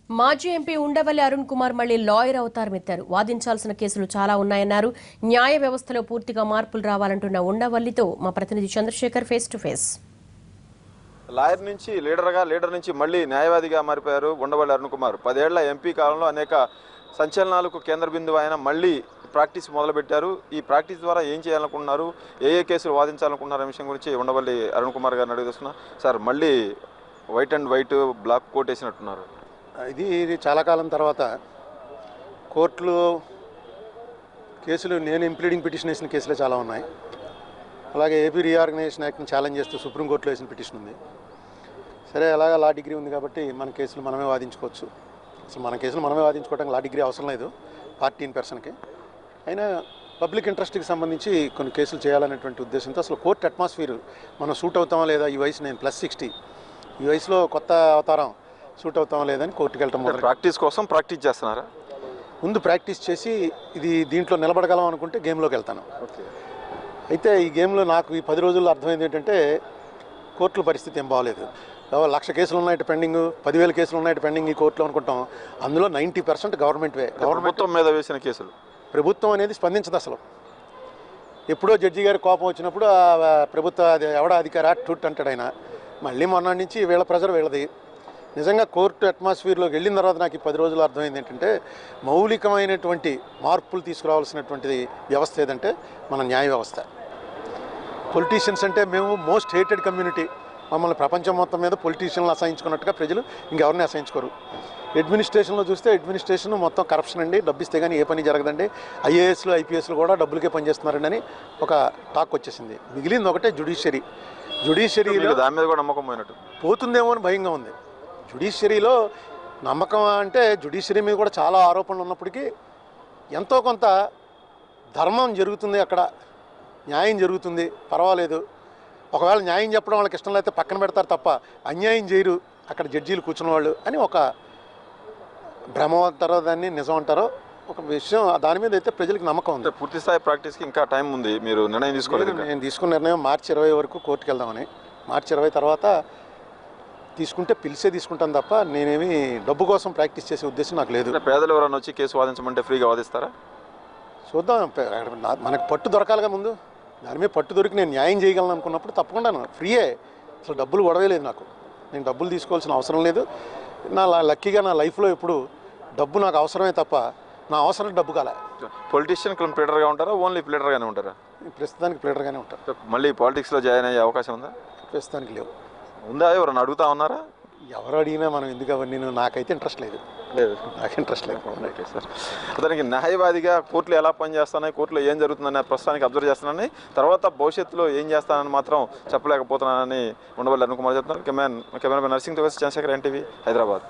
మాజీ ఎంపీ ఉండవల్లి అరుణ్ కుమార్ మళ్లీ లాయర్ అవతారమెత్తారు. వాదించాల్సిన కేసులు చాలా ఉన్నాయన్నారు. న్యాయ వ్యవస్థలో పూర్తిగా మార్పులు రావాలంటున్న ఉండవల్లితో మా ప్రతినిధి Chandrasekhar face to face. Lawyer నుంచి లీడర్ నుంచి మళ్ళీ న్యాయవాదిగా మారిపోయారు ఉండవల్లి అరుణ్ కుమార్. 10 ఏళ్ల ఎంపీ కాలంలో అనేక సంచలనాలకు కేంద్ర బిందువు ఆయన మళ్ళీ ప్రాక్టీస్ మొదలుపెట్టారు. ఈ ప్రాక్టీస్ ద్వారా ఏం చేయాలనుకుంటున్నారు, ఏ కేసులు వాదించాలనుకుంటున్నారు అనే విషయం గురించి ఉండవల్లి అరుణ్ కుమార్ గారిని అడుగుతున్నా. సార్, మళ్ళీ white and white black coat వేసినట్టున్నారు. ఇది చాలా కాలం తర్వాత కోర్టులు కేసులు నేను ఇంప్లీడింగ్ పిటిషన్ వేసిన కేసులే చాలా ఉన్నాయి. అలాగే ఏపీ రీఆర్గనైజేషన్ యాక్ట్ని ఛాలెంజ్ చేస్తూ సుప్రీంకోర్టులో వేసిన పిటిషన్ ఉంది. సరే, అలాగే లా డిగ్రీ ఉంది కాబట్టి మన కేసులు మనమే వాదించుకోవచ్చు. అసలు మన కేసులు మనమే వాదించుకోవడానికి లా డిగ్రీ అవసరం లేదు పార్టీ ఇన్ పర్సన్కి. అయినా పబ్లిక్ ఇంట్రెస్ట్కి సంబంధించి కొన్ని కేసులు చేయాలనేటువంటి ఉద్దేశంతో అసలు కోర్టు అట్మాస్ఫియర్ మనం సూట్ అవుతామా లేదా, ఈ వయసు నేను +60, ఈ వయసులో కొత్త అవతారం సూట్ అవుతామా లేదని కోర్టుకు వెళ్ళటం. ప్రాక్టీస్ కోసం ప్రాక్టీస్ చేస్తున్నారా? ముందు ప్రాక్టీస్ చేసి ఇది దీంట్లో నిలబడగలం అనుకుంటే గేమ్లోకి వెళ్తాను. అయితే ఈ గేమ్లో నాకు ఈ 10 రోజుల్లో అర్థమైంది ఏంటంటే కోర్టుల పరిస్థితి ఏం బాగోలేదు. 1,00,000 కేసులు ఉన్నాయి పెండింగ్, 10,000 కేసులు ఉన్నాయి పెండింగ్ ఈ కోర్టులో అనుకుంటాం. అందులో 90% గవర్నమెంట్వే. ప్రభుత్వం మీద వేసిన కేసులు ప్రభుత్వం అనేది స్పందించదు అసలు. ఎప్పుడో జడ్జి గారి కోపం వచ్చినప్పుడు ప్రభుత్వ ఎవడ అధికార టుట్ అంటాడు ఆయన. మళ్ళీ మొన్న నుంచి వీళ్ళ ప్రెజర్ వీళ్ళది. నిజంగా కోర్టు అట్మాస్ఫియర్లోకి వెళ్ళిన తర్వాత నాకు ఈ 10 రోజులు అర్థమైంది ఏంటంటే మౌలికమైనటువంటి మార్పులు తీసుకురావాల్సినటువంటిది వ్యవస్థ ఏదంటే మన న్యాయ వ్యవస్థ. పొలిటీషియన్స్ అంటే మేము మోస్ట్ హేటెడ్ కమ్యూనిటీ. మమ్మల్ని ప్రపంచం మొత్తం మీద పొలిటీషియన్లు అసహించుకున్నట్టుగా ప్రజలు ఇంకెవరిని అసహించుకోరు. అడ్మినిస్ట్రేషన్లో చూస్తే అడ్మినిస్ట్రేషన్ మొత్తం కరప్షన్ అండి, డబ్బిస్తే కానీ ఏ పని జరగదండి, ఐఏఎస్లు ఐపీఎస్లు కూడా డబ్బులకే పనిచేస్తున్నారండి అని ఒక టాక్ వచ్చేసింది. మిగిలింది ఒకటే జుడిషియరీలో దాని మీద కూడా నమ్మకం పోయినట్టు పోతుందేమో అని భయంగా ఉంది. జుడిషియరీలో నమ్మకం అంటే జుడిషియరీ మీద కూడా చాలా ఆరోపణలు ఉన్నప్పటికీ ఎంతో కొంత ధర్మం జరుగుతుంది, అక్కడ న్యాయం జరుగుతుంది, పర్వాలేదు. ఒకవేళ న్యాయం చెప్పడం వాళ్ళకి ఇష్టం లేకపోతే పక్కన పెడతారు తప్ప అన్యాయం చేయరు అక్కడ జడ్జీలు కూర్చున్న వాళ్ళు అని ఒక భ్రమ అంటారో దాన్ని నిజం అంటారో ఒక విషయం. దాని మీద అయితే ప్రజలకు నమ్మకం ఉంది. పూర్తి స్థాయి ప్రాక్టీస్కి ఇంకా టైం ఉంది. మీరు నిర్ణయం తీసుకోలేదు? నేను తీసుకున్న నిర్ణయం మార్చి 20 వరకు కోర్టుకు వెళ్దామని. మార్చి 20 తర్వాత తీసుకుంటే పిలిచే తీసుకుంటాను తప్ప నేనేమి డబ్బు కోసం ప్రాక్టీస్ చేసే ఉద్దేశం నాకు లేదు. పేదలు ఎవరైనా వచ్చి కేసు వాదించమంటే ఫ్రీగా వాదిస్తారా? చూద్దాం. మనకు పట్టు దొరకాలిగా ముందు. దాని మీద పట్టు దొరికి నేను న్యాయం చేయగలను అనుకున్నప్పుడు తప్పకుండా ఫ్రీయే. అసలు డబ్బులు గొడవలేదు నాకు. నేను డబ్బులు తీసుకోవాల్సిన అవసరం లేదు. లక్కీగా నా లైఫ్లో ఎప్పుడు డబ్బు నాకు అవసరమే తప్ప నా అవసరం డబ్బు కాలే. పొలిటీషియన్ ప్లీడర్గా ఉంటారా, ఓన్లీ ప్లీడర్గానే ఉంటారా? ప్రస్తుతానికి ప్లీడర్గానే ఉంటారు. మళ్ళీ పాలిటిక్స్లో జాయిన్ అయ్యే అవకాశం ఉందా? ప్రస్తుతానికి లేవు. ఉందా? ఎవరైనా అడుగుతా ఉన్నారా? ఎవరు అడిగినా మనం ఎందుకు అవన్నీ, నాకైతే ఇంట్రెస్ట్ లేదు. నాకు ఇంట్రెస్ట్ లేదు. సార్, అతనికి న్యాయవాదిగా కోర్టులు ఎలా పనిచేస్తున్నాయి, కోర్టులో ఏం జరుగుతుందని ప్రస్తుతానికి అబ్జర్వ్ చేస్తున్నానని, తర్వాత భవిష్యత్తులో ఏం చేస్తానని మాత్రం చెప్పలేకపోతున్నానని ఉండవల్లి అరుణ్ కుమార్ చెప్తున్నారు. కెమెరామెన్ నర్సింగ్తో కలిసి చంద్రశేఖర్, ఎన్టీవీ, హైదరాబాద్.